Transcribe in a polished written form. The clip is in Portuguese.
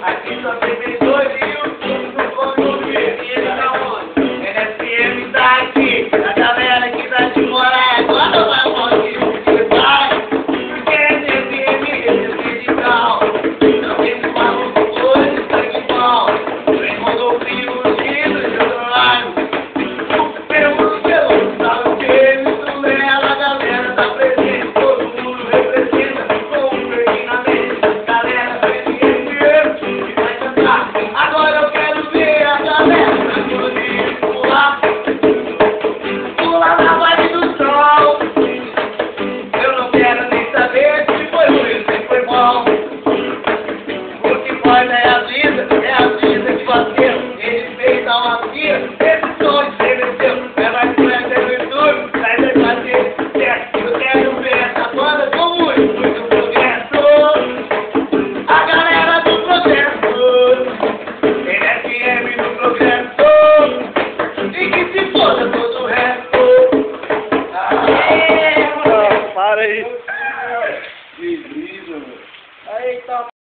Aqui só tem dois e o tudo no fone do ele tá onde? NSM tá aqui, a galera que tá de morar agora vai morrer que vai. Porque NSM é digital, não tem esse maluco hoje, sangue mal. Vem Rodolfinho, Lucido, Jordano. Pelo sabe o que isso nela, a galera tá presente, todo mundo representa com um verde na mente. Galera agora eu quero ver a galera pular, pular na vibe do sol. Eu não quero nem saber se foi ruim, se foi bom. O que importa é a vida que bateu. Ele fez a macia, esse som estremeceu. É mais forte no YouTube, traz a bater. Eu quero ver essa banda com muito progresso. A galera do progresso. NSM no progresso. E que se foda todo o resto. Não, para aí.